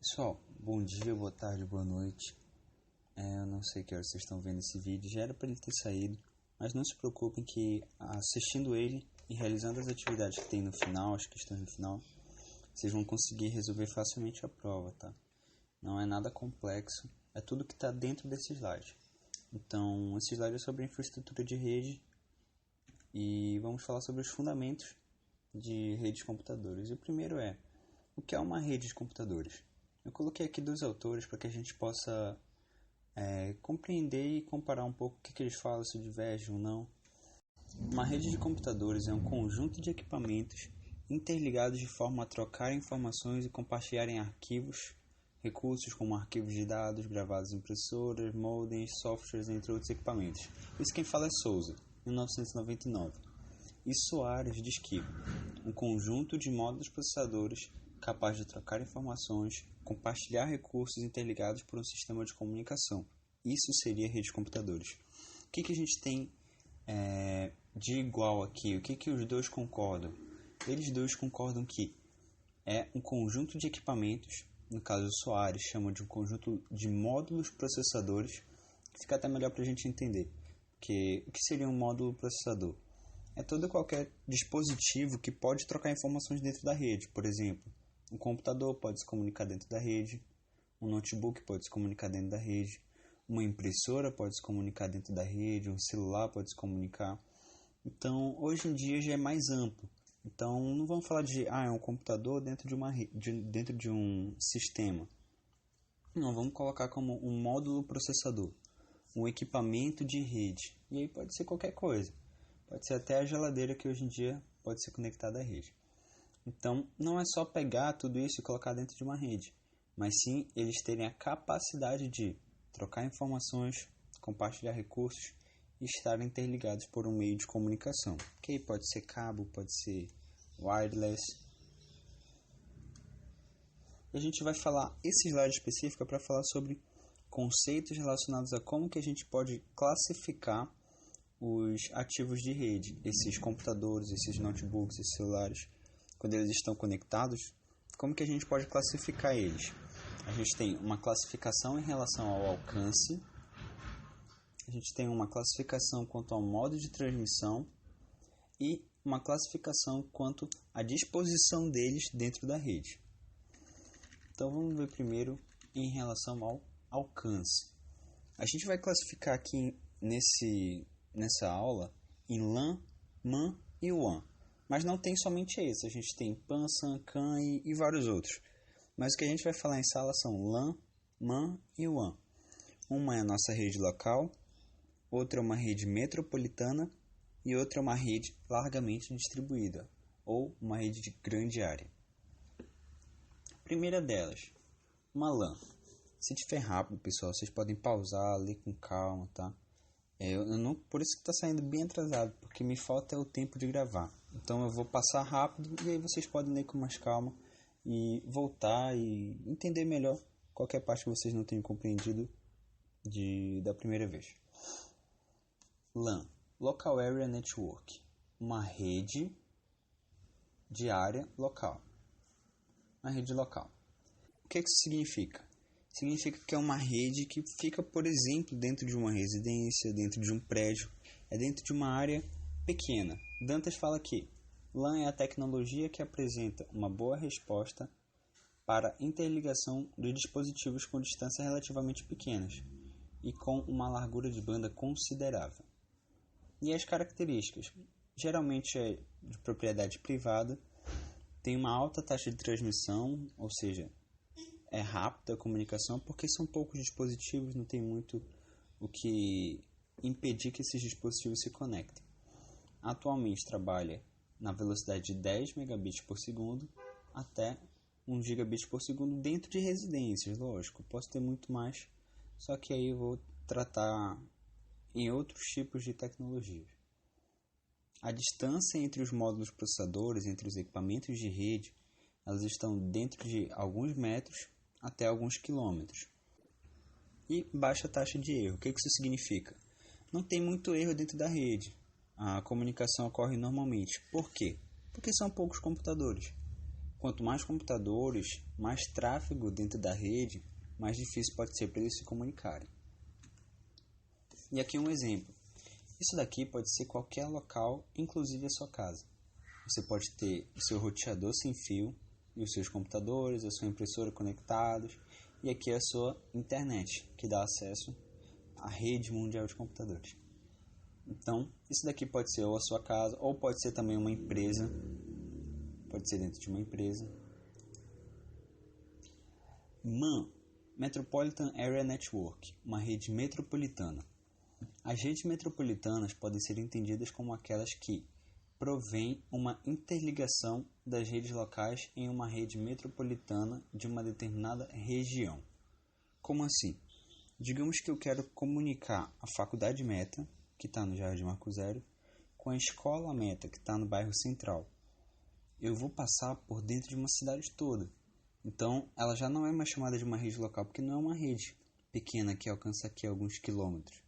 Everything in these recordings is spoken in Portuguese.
Pessoal, bom dia, boa tarde, boa noite. Eu não sei que hora vocês estão vendo esse vídeo, já era para ele ter saído, mas não se preocupem que assistindo ele e realizando as atividades que tem no final, as questões no final, vocês vão conseguir resolver facilmente a prova, tá? Não é nada complexo, é tudo que está dentro desse slide. Então, esse slide é sobre infraestrutura de rede e vamos falar sobre os fundamentos de redes de computadores. E o primeiro é, o que é uma rede de computadores? Eu coloquei aqui dois autores para que a gente possa compreender e comparar um pouco o que eles falam, se divergem ou não. Uma rede de computadores é um conjunto de equipamentos interligados de forma a trocar informações e compartilharem arquivos, recursos como arquivos de dados gravados em impressoras, modems, softwares, entre outros equipamentos. Isso quem fala é Souza, 1999. E Soares diz que um conjunto de módulos processadores capaz de trocar informações, compartilhar recursos interligados por um sistema de comunicação. Isso seria rede de computadores. O que a gente tem de igual aqui? O que os dois concordam? Eles dois concordam que é um conjunto de equipamentos, no caso o Soares chama de um conjunto de módulos processadores, que fica até melhor para a gente entender. Porque o que seria um módulo processador? É todo qualquer dispositivo que pode trocar informações dentro da rede. Por exemplo, um computador pode se comunicar dentro da rede, um notebook pode se comunicar dentro da rede, uma impressora pode se comunicar dentro da rede, um celular pode se comunicar. Então, hoje em dia já é mais amplo. Então, não vamos falar de é um computador dentro de um sistema. Não, vamos colocar como um módulo processador, um equipamento de rede. E aí pode ser qualquer coisa. Pode ser até a geladeira que hoje em dia pode ser conectada à rede. Então, não é só pegar tudo isso e colocar dentro de uma rede, mas sim eles terem a capacidade de trocar informações, compartilhar recursos e estarem interligados por um meio de comunicação. Que pode ser cabo, pode ser wireless. E a gente vai falar, esse slide específico é para falar sobre conceitos relacionados a como que a gente pode classificar os ativos de rede, esses computadores, esses notebooks, esses celulares. Quando eles estão conectados, como que a gente pode classificar eles? A gente tem uma classificação em relação ao alcance, a gente tem uma classificação quanto ao modo de transmissão e uma classificação quanto à disposição deles dentro da rede. Então vamos ver primeiro em relação ao alcance. A gente vai classificar aqui nessa aula em LAN, MAN e WAN. Mas não tem somente esse, a gente tem PAN, SAN, CAN e vários outros. Mas o que a gente vai falar em sala são LAN, MAN e WAN. Uma é a nossa rede local, outra é uma rede metropolitana e outra é uma rede largamente distribuída, ou uma rede de grande área. Primeira delas, uma LAN. Se tiver rápido, pessoal, vocês podem pausar, ler com calma, tá? Por isso que está saindo bem atrasado, porque me falta o tempo de gravar. Então eu vou passar rápido e aí vocês podem ler com mais calma e voltar e entender melhor qualquer parte que vocês não tenham compreendido da primeira vez. LAN, Local Area Network, uma rede de área local. Uma rede local. O que isso significa? Significa que é uma rede que fica, por exemplo, dentro de uma residência, dentro de um prédio, é dentro de uma área pequena. Dantas fala que LAN é a tecnologia que apresenta uma boa resposta para interligação de dispositivos com distâncias relativamente pequenas e com uma largura de banda considerável. E as características? Geralmente é de propriedade privada, tem uma alta taxa de transmissão, ou seja, é rápida a comunicação, porque são poucos dispositivos, não tem muito o que impedir que esses dispositivos se conectem. Atualmente trabalha na velocidade de 10 megabits por segundo até 1 gigabit por segundo dentro de residências, lógico. Posso ter muito mais, só que aí eu vou tratar em outros tipos de tecnologias. A distância entre os módulos processadores, entre os equipamentos de rede, elas estão dentro de alguns metros até alguns quilômetros. E baixa taxa de erro. O que isso significa? Não tem muito erro dentro da rede. A comunicação ocorre normalmente. Por quê? Porque são poucos computadores. Quanto mais computadores, mais tráfego dentro da rede, mais difícil pode ser para eles se comunicarem. E aqui um exemplo. Isso daqui pode ser qualquer local, inclusive a sua casa. Você pode ter o seu roteador sem fio, e os seus computadores, a sua impressora conectados, e aqui a sua internet, que dá acesso à rede mundial de computadores. Então, isso daqui pode ser ou a sua casa, ou pode ser também uma empresa, pode ser dentro de uma empresa. MAN, Metropolitan Area Network, uma rede metropolitana. As redes metropolitanas podem ser entendidas como aquelas que provém uma interligação das redes locais em uma rede metropolitana de uma determinada região. Como assim? Digamos que eu quero comunicar a Faculdade Meta, que está no Jardim Marco Zero, com a Escola Meta, que está no bairro Central. Eu vou passar por dentro de uma cidade toda. Então, ela já não é mais chamada de uma rede local, porque não é uma rede pequena que alcança aqui alguns quilômetros.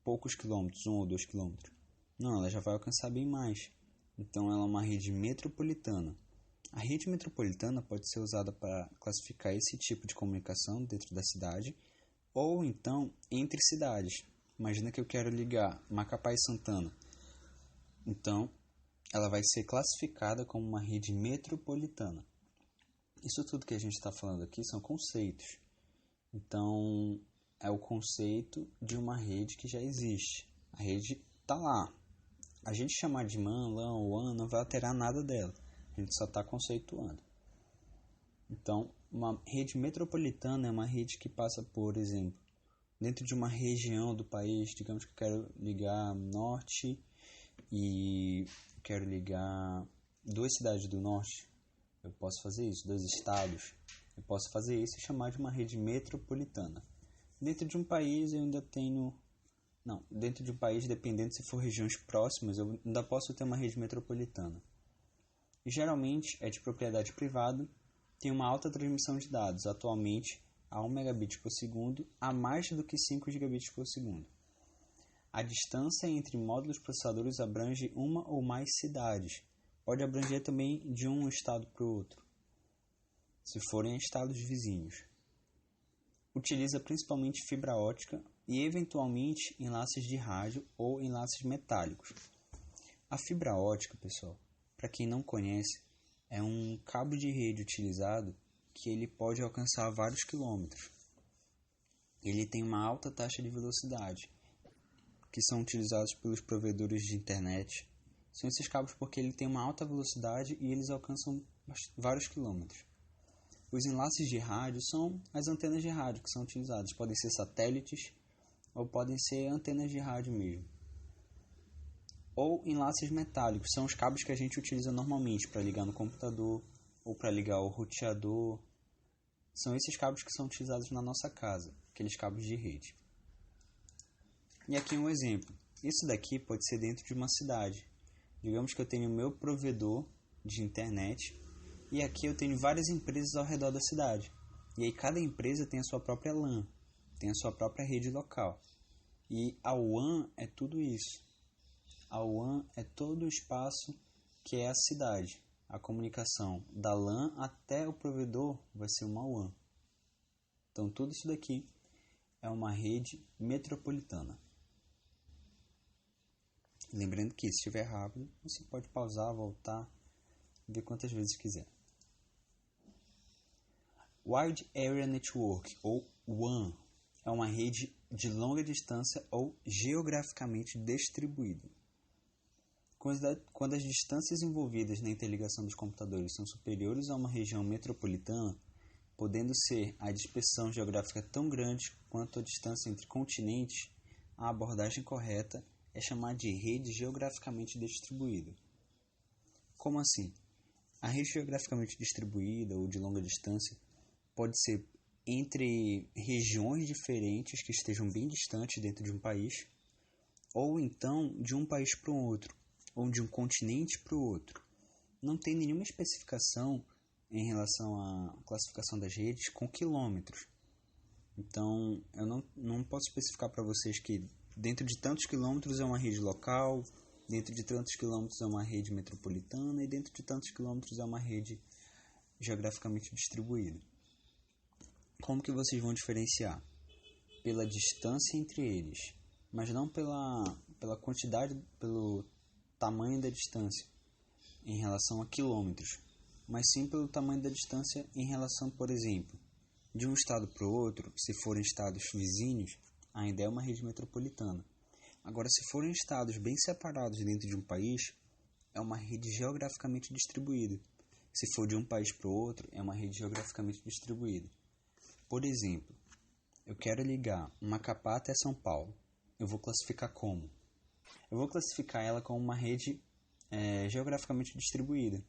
Poucos quilômetros, 1 ou 2 quilômetros. Não, ela já vai alcançar bem mais. Então, ela é uma rede metropolitana. A rede metropolitana pode ser usada para classificar esse tipo de comunicação dentro da cidade, ou então entre cidades. Imagina que eu quero ligar Macapá e Santana. Então, ela vai ser classificada como uma rede metropolitana. Isso tudo que a gente está falando aqui são conceitos. Então, é o conceito de uma rede que já existe. A rede está lá. A gente chamar de MAN, LAN ou WAN não vai alterar nada dela. A gente só está conceituando. Então, uma rede metropolitana é uma rede que passa, por exemplo, dentro de uma região do país. Digamos que eu quero ligar norte e quero ligar 2 cidades do norte. Eu posso fazer isso, 2 estados. Eu posso fazer isso e chamar de uma rede metropolitana. Dentro de um país eu ainda tenho... Não, dentro de um país, dependendo se for regiões próximas, eu ainda posso ter uma rede metropolitana. E geralmente é de propriedade privada, tem uma alta transmissão de dados, atualmente a 1 megabit por segundo a mais do que 5 gigabits por segundo. A distância entre módulos processadores abrange uma ou mais cidades. Pode abranger também de um estado para o outro, se forem estados vizinhos. Utiliza principalmente fibra ótica e eventualmente enlaces de rádio ou enlaces metálicos. A fibra ótica, pessoal, para quem não conhece, é um cabo de rede utilizado que ele pode alcançar vários quilômetros. Ele tem uma alta taxa de velocidade, que são utilizados pelos provedores de internet. São esses cabos porque ele tem uma alta velocidade e eles alcançam vários quilômetros. Os enlaces de rádio são as antenas de rádio que são utilizadas. Podem ser satélites ou podem ser antenas de rádio mesmo. Ou enlaces metálicos, são os cabos que a gente utiliza normalmente para ligar no computador ou para ligar o roteador. São esses cabos que são utilizados na nossa casa, aqueles cabos de rede. E aqui um exemplo. Isso daqui pode ser dentro de uma cidade. Digamos que eu tenho o meu provedor de internet e aqui eu tenho várias empresas ao redor da cidade. E aí cada empresa tem a sua própria LAN, tem a sua própria rede local. E a WAN é tudo isso. A WAN é todo o espaço que é a cidade. A comunicação da LAN até o provedor vai ser uma WAN. Então tudo isso daqui é uma rede metropolitana. Lembrando que se estiver rápido, você pode pausar, voltar, ver quantas vezes quiser. Wide Area Network, ou WAN, é uma rede de longa distância ou geograficamente distribuída. Quando as distâncias envolvidas na interligação dos computadores são superiores a uma região metropolitana, podendo ser a dispersão geográfica tão grande quanto a distância entre continentes, a abordagem correta é chamada de rede geograficamente distribuída. Como assim? A rede geograficamente distribuída ou de longa distância pode ser entre regiões diferentes que estejam bem distantes dentro de um país, ou então de um país para o outro, ou de um continente para o outro. Não tem nenhuma especificação em relação à classificação das redes com quilômetros. Então, eu não posso especificar para vocês que dentro de tantos quilômetros é uma rede local, dentro de tantos quilômetros é uma rede metropolitana e dentro de tantos quilômetros é uma rede geograficamente distribuída. Como que vocês vão diferenciar? Pela distância entre eles, mas não pela quantidade, pelo tamanho da distância em relação a quilômetros, mas sim pelo tamanho da distância em relação, por exemplo, de um estado para o outro. Se forem estados vizinhos, ainda é uma rede metropolitana. Agora, se forem estados bem separados dentro de um país, é uma rede geograficamente distribuída. Se for de um país para o outro, é uma rede geograficamente distribuída. Por exemplo, eu quero ligar Macapá até São Paulo. Eu vou classificar como? Eu vou classificar ela como uma rede geograficamente distribuída.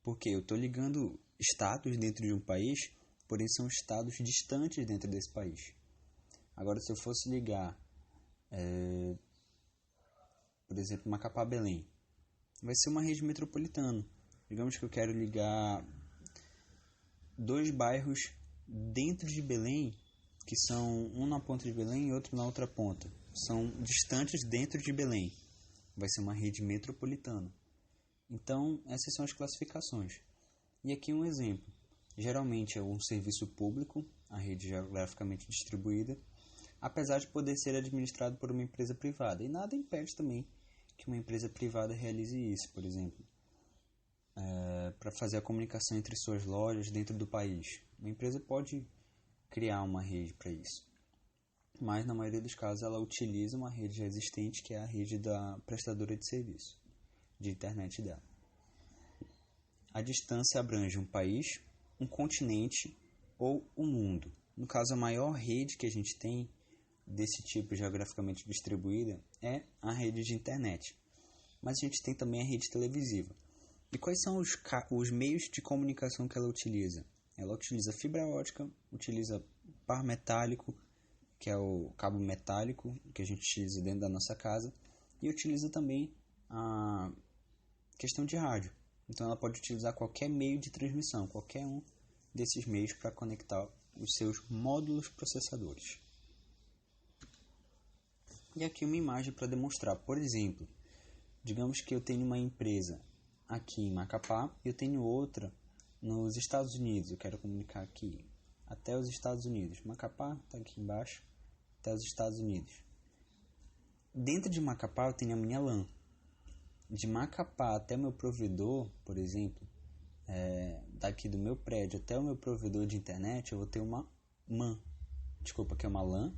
Porque eu estou ligando estados dentro de um país, porém são estados distantes dentro desse país. Agora, se eu fosse ligar, por exemplo, Macapá a Belém, vai ser uma rede metropolitana. Digamos que eu quero ligar 2 bairros dentro de Belém, que são um na ponta de Belém e outro na outra ponta. São distantes dentro de Belém. Vai ser uma rede metropolitana. Então, essas são as classificações. E aqui um exemplo. Geralmente é um serviço público, a rede geograficamente distribuída, apesar de poder ser administrado por uma empresa privada. E nada impede também que uma empresa privada realize isso, por exemplo, para fazer a comunicação entre suas lojas dentro do país. Uma empresa pode criar uma rede para isso. Mas, na maioria dos casos, ela utiliza uma rede já existente, que é a rede da prestadora de serviço, de internet dela. A distância abrange um país, um continente ou o mundo. No caso, a maior rede que a gente tem desse tipo geograficamente distribuída é a rede de internet. Mas a gente tem também a rede televisiva. E quais são os meios de comunicação que ela utiliza? Ela utiliza fibra ótica, utiliza par metálico, que é o cabo metálico que a gente utiliza dentro da nossa casa, e utiliza também a questão de rádio. Então ela pode utilizar qualquer meio de transmissão, qualquer um desses meios para conectar os seus módulos processadores. E aqui uma imagem para demonstrar. Por exemplo, digamos que eu tenho uma empresa aqui em Macapá e eu tenho outra nos Estados Unidos. Eu quero comunicar aqui até os Estados Unidos. Macapá está aqui embaixo, até os Estados Unidos. Dentro de Macapá eu tenho a minha LAN. De Macapá até meu provedor, por exemplo, daqui do meu prédio até o meu provedor de internet, eu vou ter uma MAN. Desculpa, aqui é uma LAN,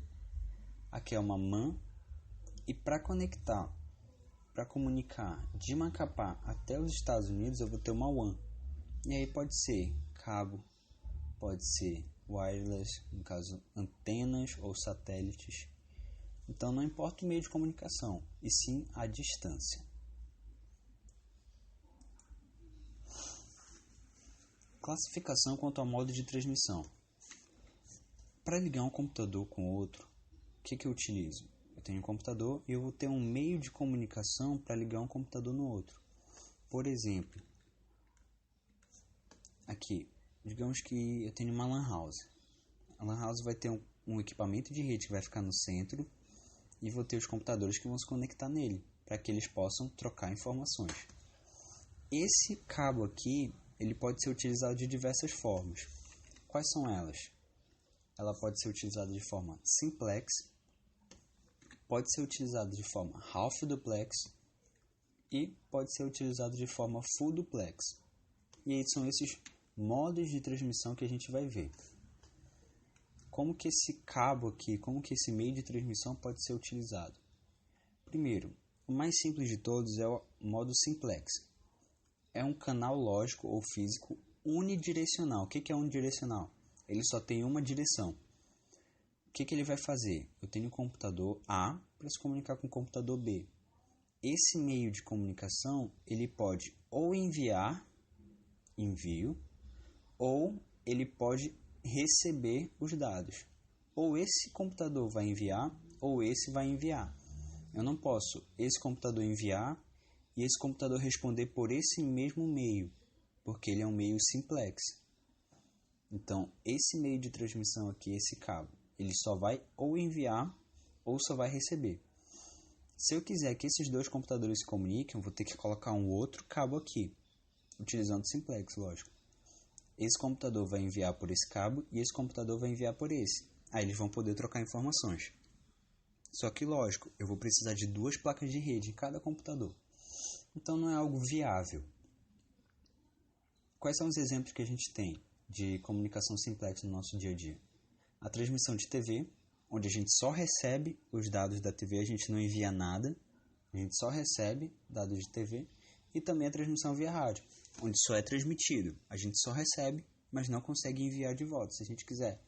aqui é uma MAN. E para conectar, para comunicar de Macapá até os Estados Unidos, eu vou ter uma WAN. E aí pode ser cabo, pode ser wireless, no caso antenas ou satélites. Então não importa o meio de comunicação, e sim a distância. Classificação quanto ao modo de transmissão. Para ligar um computador com outro, o que eu utilizo? Eu tenho um computador e eu vou ter um meio de comunicação para ligar um computador no outro. Por exemplo, aqui, digamos que eu tenho uma LAN house. A LAN house vai ter um equipamento de rede que vai ficar no centro e vou ter os computadores que vão se conectar nele, para que eles possam trocar informações. Esse cabo aqui, ele pode ser utilizado de diversas formas. Quais são elas? Ela pode ser utilizada de forma simplex, pode ser utilizada de forma half duplex e pode ser utilizado de forma full duplex. E aí são esses modos de transmissão que a gente vai ver. Como que esse cabo aqui, como que esse meio de transmissão pode ser utilizado? Primeiro, o mais simples de todos é o modo simplex. É um canal lógico ou físico unidirecional. O que é unidirecional? Ele só tem uma direção. O que ele vai fazer? Eu tenho o computador A para se comunicar com o computador B. Esse meio de comunicação, ele pode ou enviar, envio, ou ele pode receber os dados. Ou esse computador vai enviar, ou esse vai enviar. Eu não posso esse computador enviar e esse computador responder por esse mesmo meio, porque ele é um meio simplex. Então, esse meio de transmissão aqui, esse cabo, ele só vai ou enviar ou só vai receber. Se eu quiser que esses dois computadores se comuniquem, eu vou ter que colocar um outro cabo aqui, utilizando simplex, lógico. Esse computador vai enviar por esse cabo e esse computador vai enviar por esse. Aí eles vão poder trocar informações. Só que, lógico, eu vou precisar de 2 placas de rede em cada computador. Então não é algo viável. Quais são os exemplos que a gente tem de comunicação simplex no nosso dia a dia? A transmissão de TV, onde a gente só recebe os dados da TV, a gente não envia nada, a gente só recebe dados de TV. E também a transmissão via rádio, onde só é transmitido, a gente só recebe, mas não consegue enviar de volta. Se a gente quiser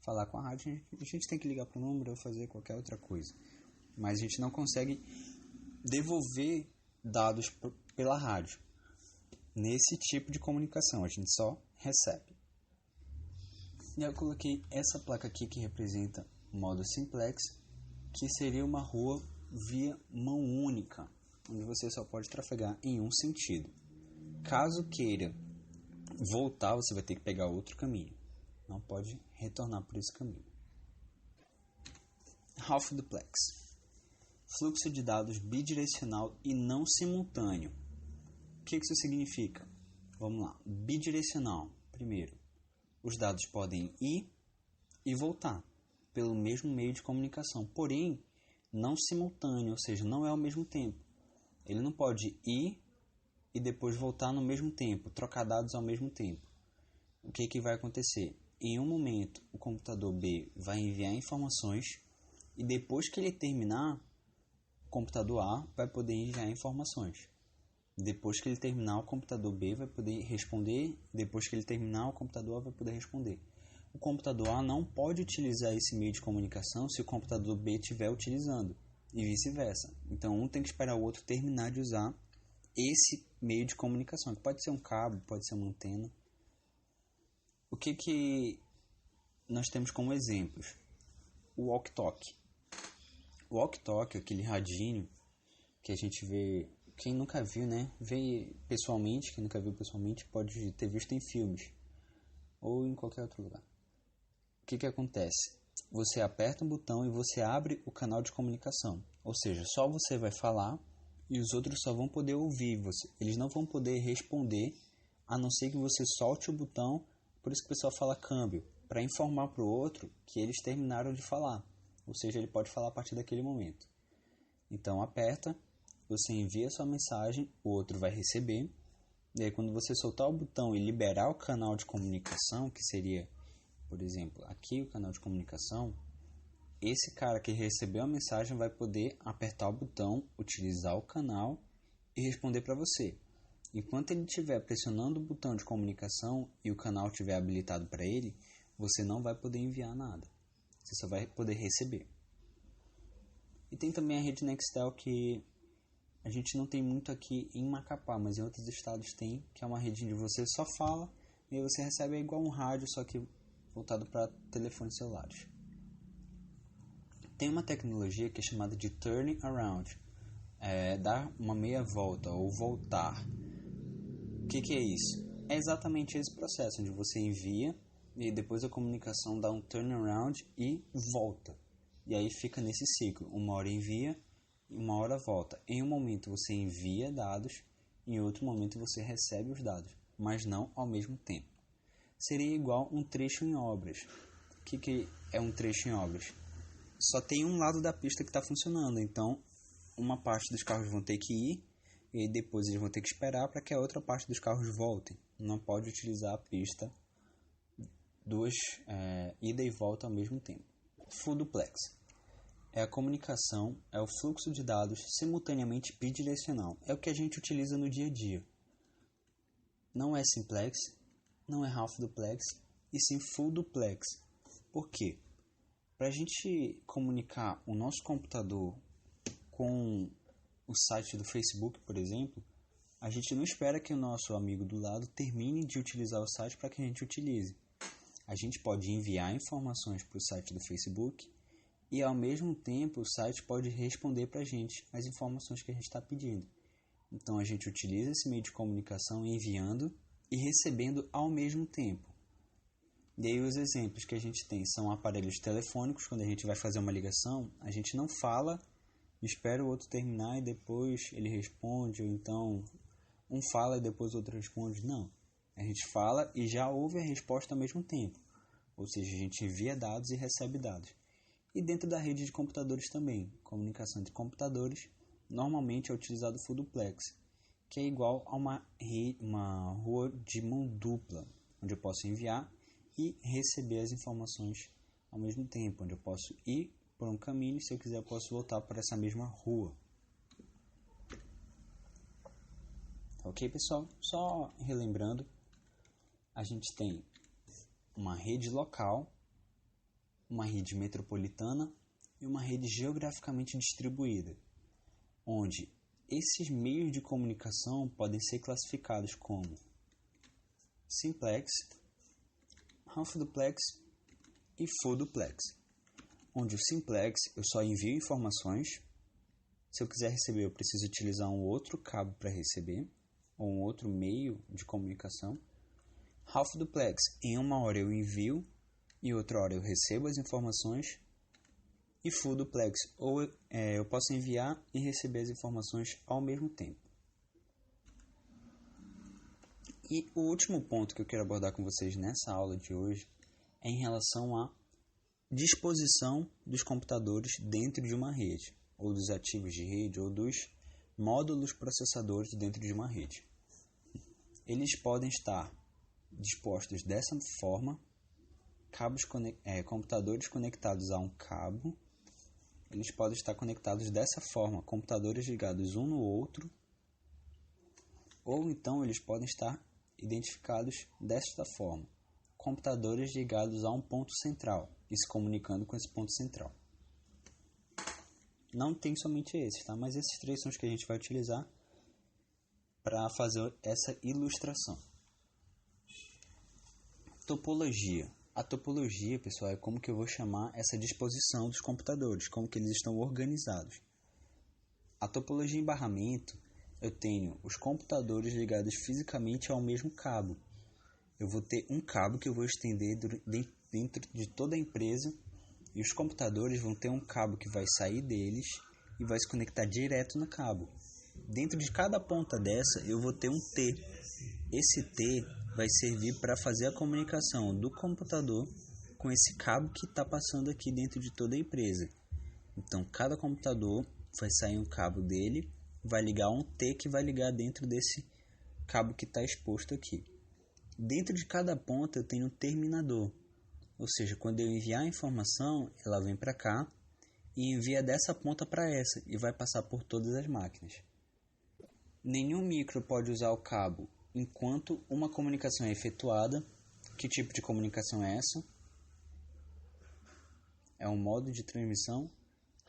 falar com a rádio, a gente tem que ligar para o número ou fazer qualquer outra coisa. Mas a gente não consegue devolver dados pela rádio. Nesse tipo de comunicação, a gente só recebe. E eu coloquei essa placa aqui que representa o modo simplex, que seria uma rua via mão única, onde você só pode trafegar em um sentido. Caso queira voltar, você vai ter que pegar outro caminho. Não pode retornar por esse caminho. Half duplex. Fluxo de dados bidirecional e não simultâneo. O que isso significa? Vamos lá. Bidirecional. Primeiro, os dados podem ir e voltar pelo mesmo meio de comunicação, porém não simultâneo, ou seja, não é ao mesmo tempo. Ele não pode ir e depois voltar no mesmo tempo, trocar dados ao mesmo tempo. O que vai acontecer? Em um momento, o computador B vai enviar informações e depois que ele terminar, o computador A vai poder enviar informações. Depois que ele terminar, o computador B vai poder responder. Depois que ele terminar, o computador A vai poder responder. O computador A não pode utilizar esse meio de comunicação se o computador B estiver utilizando. E vice-versa. Então, um tem que esperar o outro terminar de usar esse meio de comunicação, que pode ser um cabo, pode ser uma antena. O que nós temos como exemplos? O walkie-talkie. O walkie-talkie, aquele radinho que a gente vê, quem nunca viu, né? Vê pessoalmente, quem nunca viu pessoalmente pode ter visto em filmes ou em qualquer outro lugar. O que acontece? Você aperta um botão e você abre o canal de comunicação. Ou seja, só você vai falar e os outros só vão poder ouvir você. Eles não vão poder responder, a não ser que você solte o botão. Por isso que o pessoal fala câmbio, para informar para o outro que eles terminaram de falar. Ou seja, ele pode falar a partir daquele momento. Então aperta, você envia sua mensagem, o outro vai receber. E aí quando você soltar o botão e liberar o canal de comunicação, que seria, por exemplo, aqui o canal de comunicação, esse cara que recebeu a mensagem vai poder apertar o botão, utilizar o canal e responder para você. Enquanto ele estiver pressionando o botão de comunicação e o canal estiver habilitado para ele, você não vai poder enviar nada. Você só vai poder receber. E tem também a rede Nextel, que a gente não tem muito aqui em Macapá, mas em outros estados tem, que é uma rede onde você só fala e aí você recebe igual um rádio, só que voltado para telefones celulares. Tem uma tecnologia que é chamada de turning around, dar uma meia volta ou voltar. O que é isso? É exatamente esse processo, onde você envia e depois a comunicação dá um turnaround e volta. E aí fica nesse ciclo, uma hora envia e uma hora volta. Em um momento você envia dados, em outro momento você recebe os dados, mas não ao mesmo tempo. Seria igual um trecho em obras. O que é um trecho em obras? Só tem um lado da pista que está funcionando, então uma parte dos carros vão ter que ir e depois eles vão ter que esperar para que a outra parte dos carros voltem. Não pode utilizar a pista duas ida e volta ao mesmo tempo. Full duplex é a comunicação, é o fluxo de dados simultaneamente bidirecional. É o que a gente utiliza no dia a dia. Não é simplex, não é half duplex, e sim full duplex. Por quê? Para a gente comunicar o nosso computador com o site do Facebook, por exemplo, a gente não espera que o nosso amigo do lado termine de utilizar o site para que a gente utilize. A gente pode enviar informações para o site do Facebook e, ao mesmo tempo, o site pode responder para a gente as informações que a gente está pedindo. Então, a gente utiliza esse meio de comunicação enviando e recebendo ao mesmo tempo. E aí os exemplos que a gente tem são aparelhos telefônicos. Quando a gente vai fazer uma ligação, a gente não fala, espera o outro terminar e depois ele responde, ou então um fala e depois o outro responde. Não. A gente fala e já ouve a resposta ao mesmo tempo. Ou seja, a gente envia dados e recebe dados. E dentro da rede de computadores também, comunicação entre computadores, normalmente é utilizado o full duplex, que é igual a uma rua de mão dupla, onde eu posso enviar e receber as informações ao mesmo tempo, onde eu posso ir por um caminho e se eu quiser eu posso voltar para essa mesma rua. Ok, pessoal? Só relembrando, a gente tem uma rede local, uma rede metropolitana e uma rede geograficamente distribuída, onde esses meios de comunicação podem ser classificados como simplex, half duplex e full duplex, onde o simplex eu só envio informações. Se eu quiser receber, eu preciso utilizar um outro cabo para receber, ou um outro meio de comunicação. Half duplex, em uma hora eu envio e outra hora eu recebo as informações. E full duplex, ou eu posso enviar e receber as informações ao mesmo tempo. E o último ponto que eu quero abordar com vocês nessa aula de hoje é em relação à disposição dos computadores dentro de uma rede, ou dos ativos de rede, ou dos módulos processadores dentro de uma rede. Eles podem estar dispostos dessa forma, computadores conectados a um cabo. Eles podem estar conectados dessa forma, computadores ligados um no outro, ou então eles podem estar identificados desta forma, computadores ligados a um ponto central e se comunicando com esse ponto central. Não tem somente esses, tá? Mas esses três são os que a gente vai utilizar para fazer essa ilustração. Topologia. A topologia, pessoal, é como que eu vou chamar essa disposição dos computadores, como que eles estão organizados. A topologia em barramento, eu tenho os computadores ligados fisicamente ao mesmo cabo. Eu vou ter um cabo que eu vou estender dentro de toda a empresa e os computadores vão ter um cabo que vai sair deles e vai se conectar direto no cabo. Dentro de cada ponta dessa, eu vou ter um T. Esse T vai servir para fazer a comunicação do computador com esse cabo que está passando aqui dentro de toda a empresa. Então, cada computador vai sair um cabo dele, vai ligar um T que vai ligar dentro desse cabo que está exposto aqui. Dentro de cada ponta eu tenho um terminador, ou seja, quando eu enviar a informação, ela vem para cá e envia dessa ponta para essa e vai passar por todas as máquinas. Nenhum micro pode usar o cabo enquanto uma comunicação é efetuada. Que tipo de comunicação é essa? É um modo de transmissão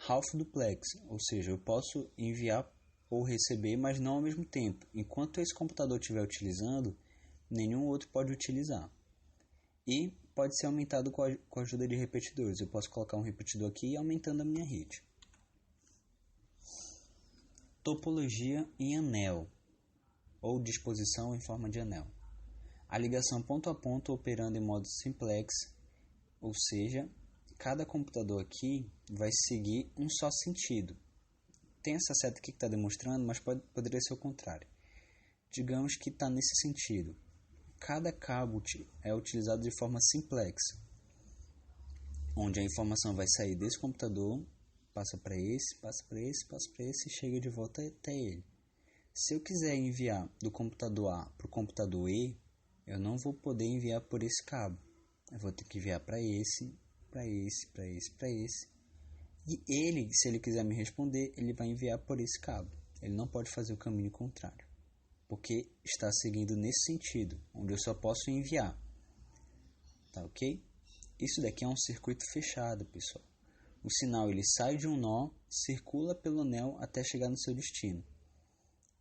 half duplex, ou seja, eu posso enviar ou receber, mas não ao mesmo tempo. Enquanto esse computador estiver utilizando, nenhum outro pode utilizar. E pode ser aumentado com a ajuda de repetidores. Eu posso colocar um repetidor aqui e aumentando a minha rede. Topologia em anel, ou disposição em forma de anel. A ligação ponto a ponto operando em modo simplex, ou seja, cada computador aqui vai seguir um só sentido. Tem essa seta aqui que está demonstrando, mas poderia ser o contrário. Digamos que está nesse sentido. Cada cabo é utilizado de forma simplex, onde a informação vai sair desse computador, passa para esse, passa para esse, passa para esse e chega de volta até ele. Se eu quiser enviar do computador A para o computador E, eu não vou poder enviar por esse cabo. Eu vou ter que enviar para esse, para esse, para esse, para esse. E ele, se ele quiser me responder, ele vai enviar por esse cabo. Ele não pode fazer o caminho contrário, porque está seguindo nesse sentido, onde eu só posso enviar. Tá ok? Isso daqui é um circuito fechado, pessoal. O sinal ele sai de um nó, circula pelo anel até chegar no seu destino.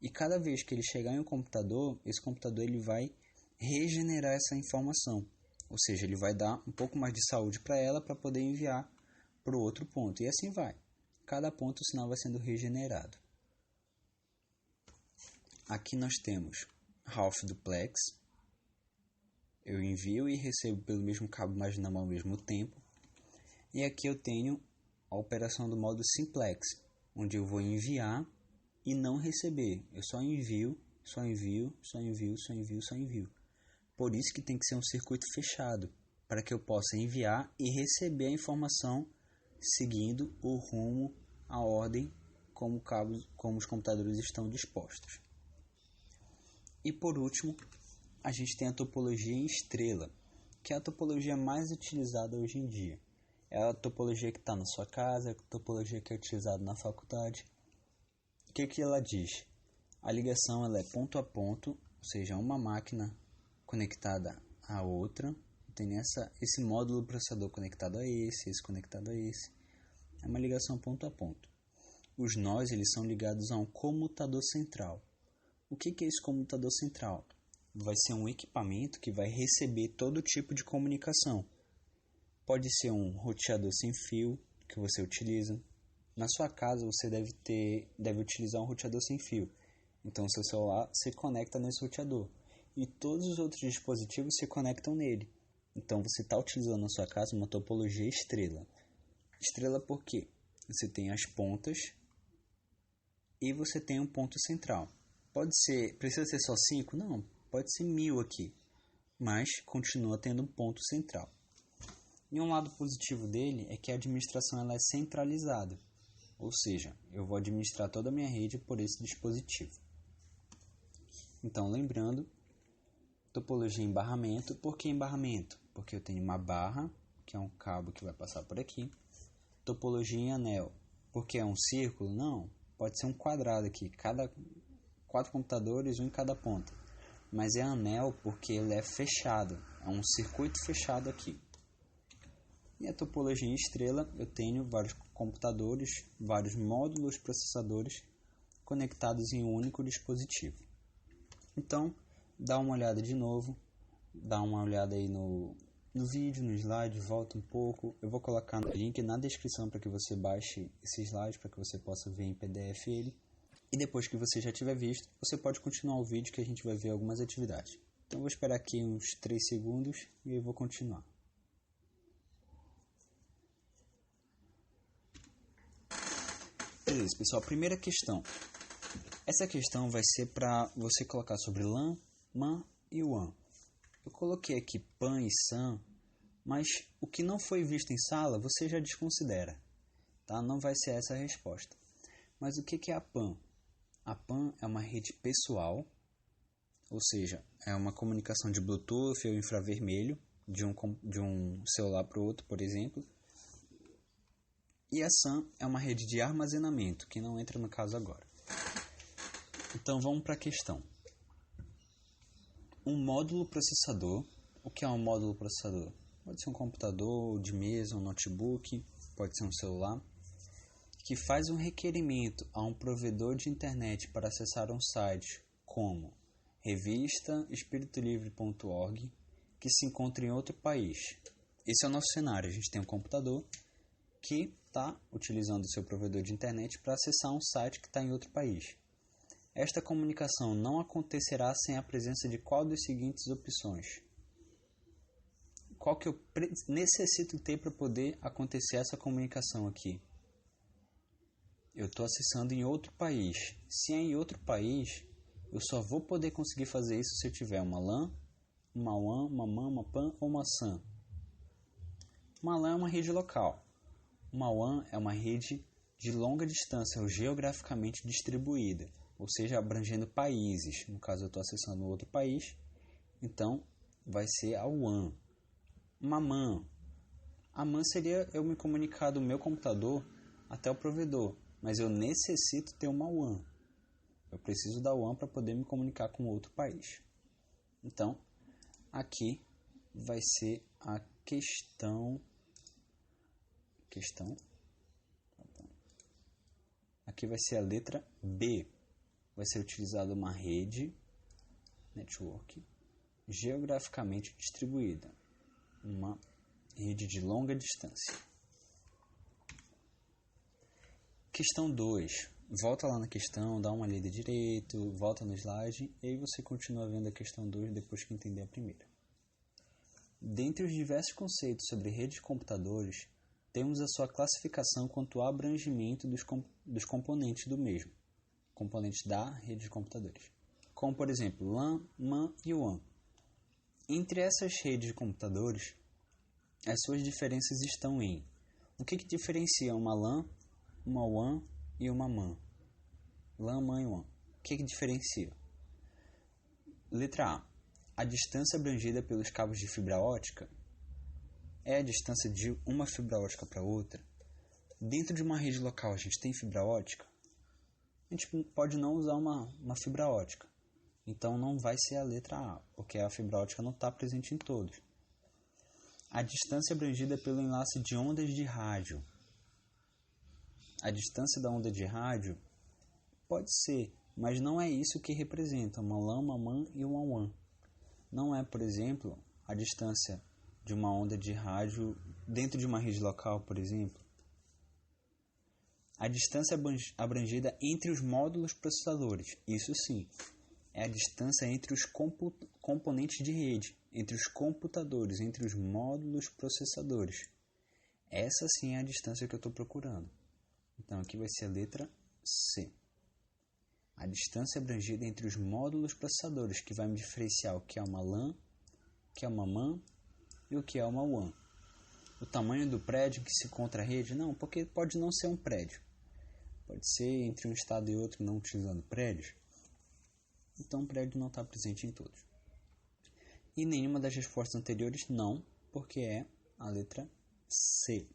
E cada vez que ele chegar em um computador, esse computador ele vai regenerar essa informação. Ou seja, ele vai dar um pouco mais de saúde para ela para poder enviar para o outro ponto. E assim vai. Cada ponto o sinal vai sendo regenerado. Aqui nós temos half duplex. Eu envio e recebo pelo mesmo cabo, mas não ao mesmo tempo. E aqui eu tenho a operação do modo simplex, onde eu vou enviar e não receber. Eu só envio, só envio, só envio, só envio, só envio. Por isso que tem que ser um circuito fechado, para que eu possa enviar e receber a informação seguindo o rumo, a ordem, como os computadores estão dispostos. E por último, a gente tem a topologia em estrela, que é a topologia mais utilizada hoje em dia. É a topologia que está na sua casa, é a topologia que é utilizada na faculdade. O que ela diz? A ligação ela é ponto a ponto, ou seja, uma máquina conectada a outra. Tem esse módulo processador conectado a esse conectado a esse. É uma ligação ponto a ponto. Os nós eles são ligados a um comutador central. O que é esse comutador central? Vai ser um equipamento que vai receber todo tipo de comunicação. Pode ser um roteador sem fio que você utiliza. Na sua casa você deve utilizar um roteador sem fio. Então seu celular se conecta nesse roteador. E todos os outros dispositivos se conectam nele. Então você está utilizando na sua casa uma topologia estrela. Estrela por quê? Você tem as pontas e você tem um ponto central. Precisa ser só 5? Não, pode ser 1000 aqui. Mas continua tendo um ponto central. E um lado positivo dele é que a administração ela é centralizada. Ou seja, eu vou administrar toda a minha rede por esse dispositivo. Então, lembrando, topologia em barramento. Por que em barramento? Porque eu tenho uma barra, que é um cabo que vai passar por aqui. Topologia em anel. Porque é um círculo? Não, pode ser um quadrado aqui. 4 computadores, um em cada ponta. Mas é anel porque ele é fechado. É um circuito fechado aqui. E a topologia em estrela, eu tenho vários computadores, vários módulos processadores conectados em um único dispositivo. Então, dá uma olhada de novo, dá uma olhada aí no vídeo, no slide, volta um pouco. Eu vou colocar o link na descrição para que você baixe esse slide, para que você possa ver em PDF ele. E depois que você já tiver visto, você pode continuar o vídeo que a gente vai ver algumas atividades. Então, eu vou esperar aqui uns 3 segundos e eu vou continuar. Beleza, pessoal, primeira questão. Essa questão vai ser para você colocar sobre LAN, MAN e WAN. Eu coloquei aqui PAN e SAN, mas o que não foi visto em sala você já desconsidera, tá? Não vai ser essa a resposta. Mas o que é a PAN? A PAN é uma rede pessoal, ou seja, é uma comunicação de Bluetooth ou infravermelho de um celular para o outro, por exemplo. E a SAN é uma rede de armazenamento, que não entra no caso agora. Então vamos para a questão. Um módulo processador. O que é um módulo processador? Pode ser um computador de mesa, um notebook, pode ser um celular, que faz um requerimento a um provedor de internet para acessar um site como revista espiritolivre.org, que se encontra em outro país. Esse é o nosso cenário. A gente tem um computador que está utilizando o seu provedor de internet para acessar um site que está em outro país. Esta comunicação não acontecerá sem a presença de qual das seguintes opções? Qual que eu necessito ter para poder acontecer essa comunicação aqui? Eu estou acessando em outro país. Se é em outro país, eu só vou poder conseguir fazer isso se eu tiver uma LAN, uma WAN, uma MAN, uma PAN ou uma SAN. Uma LAN é uma rede local. Uma WAN é uma rede de longa distância ou geograficamente distribuída, ou seja, abrangendo países. No caso, eu estou acessando outro país, então vai ser a WAN. Uma MAN. A MAN seria eu me comunicar do meu computador até o provedor, mas eu necessito ter uma WAN. Eu preciso da WAN para poder me comunicar com outro país. Então, aqui vai ser a questão. Aqui vai ser a letra B. Vai ser utilizada uma rede, network, geograficamente distribuída. Uma rede de longa distância. Questão 2. Volta lá na questão, dá uma lida direito, volta no slide e aí você continua vendo a questão 2 depois que entender a primeira. Dentre os diversos conceitos sobre redes de computadores, temos a sua classificação quanto ao abrangimento dos componentes do mesmo, componentes da rede de computadores. Como, por exemplo, LAN, MAN e WAN. Entre essas redes de computadores, as suas diferenças estão em o que diferencia uma LAN, uma WAN e uma MAN. LAN, MAN e WAN. O que diferencia? Letra A. A distância abrangida pelos cabos de fibra ótica é a distância de uma fibra ótica para outra. Dentro de uma rede local a gente tem fibra ótica. A gente pode não usar uma fibra ótica. Então não vai ser a letra A, porque a fibra ótica não está presente em todos. A distância abrangida pelo enlace de ondas de rádio. A distância da onda de rádio pode ser, mas não é isso que representa uma LAN, uma MAN e uma WAN. Não é, por exemplo, a distância de uma onda de rádio dentro de uma rede local, por exemplo. A distância abrangida entre os módulos processadores, isso sim, é a distância entre os componentes de rede, entre os computadores, entre os módulos processadores. Essa sim é a distância que eu estou procurando. Então aqui vai ser a letra C. A distância abrangida entre os módulos processadores, que vai me diferenciar o que é uma LAN, o que é uma MAN e o que é uma WAN. O tamanho do prédio que se encontra a rede? Não, porque pode não ser um prédio. Pode ser entre um estado e outro não utilizando prédios. Então o prédio não está presente em todos. E nenhuma das respostas anteriores não, porque é a letra C.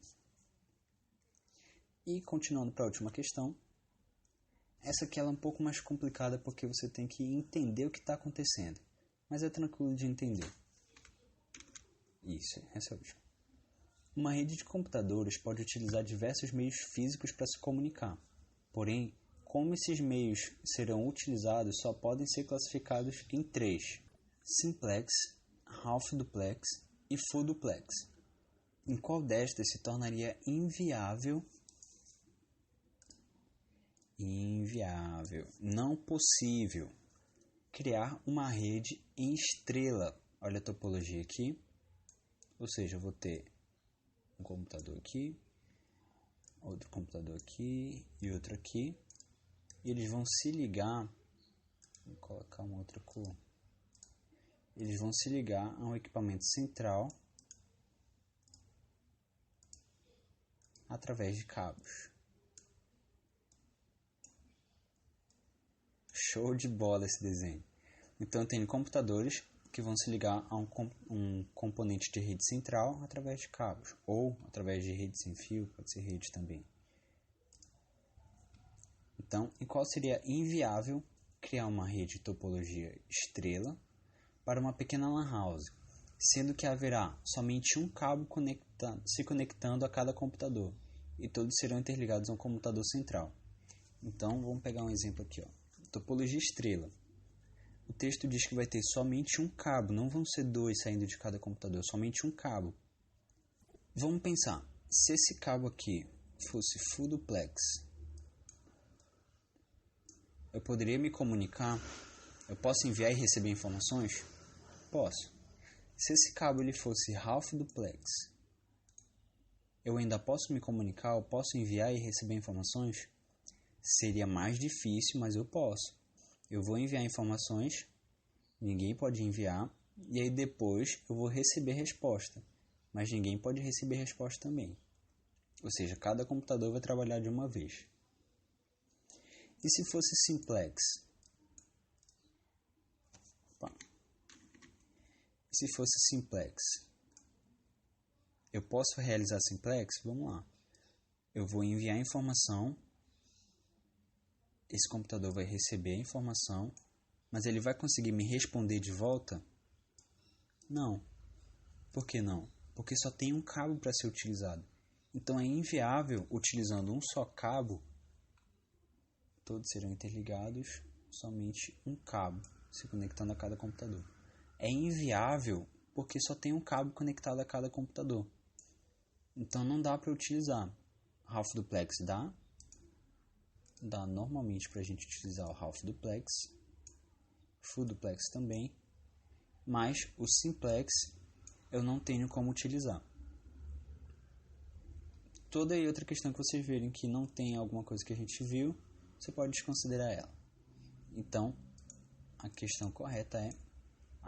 E continuando para a última questão. Essa aqui ela é um pouco mais complicada porque você tem que entender o que está acontecendo. Mas é tranquilo de entender. Isso, essa é a última. Uma rede de computadores pode utilizar diversos meios físicos para se comunicar. Porém, como esses meios serão utilizados só podem ser classificados em 3: simplex, half duplex e full duplex. Em qual destas se tornaria inviável, não possível, criar uma rede em estrela? Olha a topologia aqui. Ou seja, eu vou ter um computador aqui, outro computador aqui e outro aqui. E eles vão se ligar, vou colocar uma outra cor. Eles vão se ligar a um equipamento central através de cabos. Show de bola esse desenho. Então eu tenho computadores que vão se ligar a um componente de rede central através de cabos, ou através de rede sem fio, pode ser rede também. Então, em qual seria inviável criar uma rede de topologia estrela para uma pequena LAN house, sendo que haverá somente um cabo se conectando a cada computador, e todos serão interligados a um computador central. Então, vamos pegar um exemplo aqui, ó. Topologia estrela. O texto diz que vai ter somente um cabo, não vão ser dois saindo de cada computador, somente um cabo. Vamos pensar, se esse cabo aqui fosse full duplex, eu poderia me comunicar, eu posso enviar e receber informações? Posso. Se esse cabo ele fosse half duplex, eu ainda posso me comunicar, eu posso enviar e receber informações? Seria mais difícil, mas eu posso. Eu vou enviar informações, ninguém pode enviar, e aí depois eu vou receber resposta, mas ninguém pode receber resposta também. Ou seja, cada computador vai trabalhar de uma vez. E se fosse simplex? E se fosse simplex? Eu posso realizar simplex? Vamos lá. Eu vou enviar informação, esse computador vai receber a informação, mas ele vai conseguir me responder de volta? Não. Por que não? Porque só tem um cabo para ser utilizado. Então é inviável, utilizando um só cabo, todos serão interligados, somente um cabo se conectando a cada computador. É inviável porque só tem um cabo conectado a cada computador. Então não dá para utilizar. Half duplex dá normalmente para a gente utilizar o half duplex, full duplex também, mas o simplex eu não tenho como utilizar. Toda aí outra questão que vocês verem que não tem alguma coisa que a gente viu, você pode desconsiderar ela. Então, a questão correta é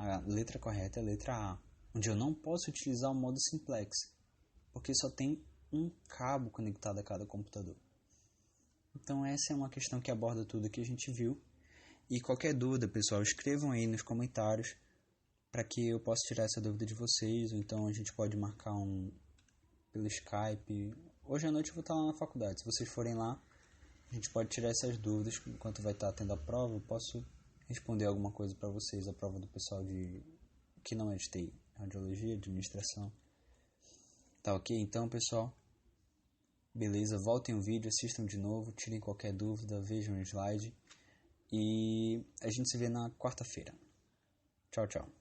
A letra correta é a letra A, onde eu não posso utilizar o modo simplex, porque só tem um cabo conectado a cada computador. Então essa é uma questão que aborda tudo que a gente viu. E qualquer dúvida, pessoal, escrevam aí nos comentários para que eu possa tirar essa dúvida de vocês. Ou então a gente pode marcar pelo Skype. Hoje à noite eu vou estar lá na faculdade. Se vocês forem lá, a gente pode tirar essas dúvidas. Enquanto vai estar tendo a prova, eu posso responder alguma coisa para vocês. A prova do pessoal que não é de TI, radiologia, administração. Tá ok? Então, pessoal, beleza, voltem o vídeo, assistam de novo, tirem qualquer dúvida, vejam o slide e a gente se vê na quarta-feira. Tchau, tchau.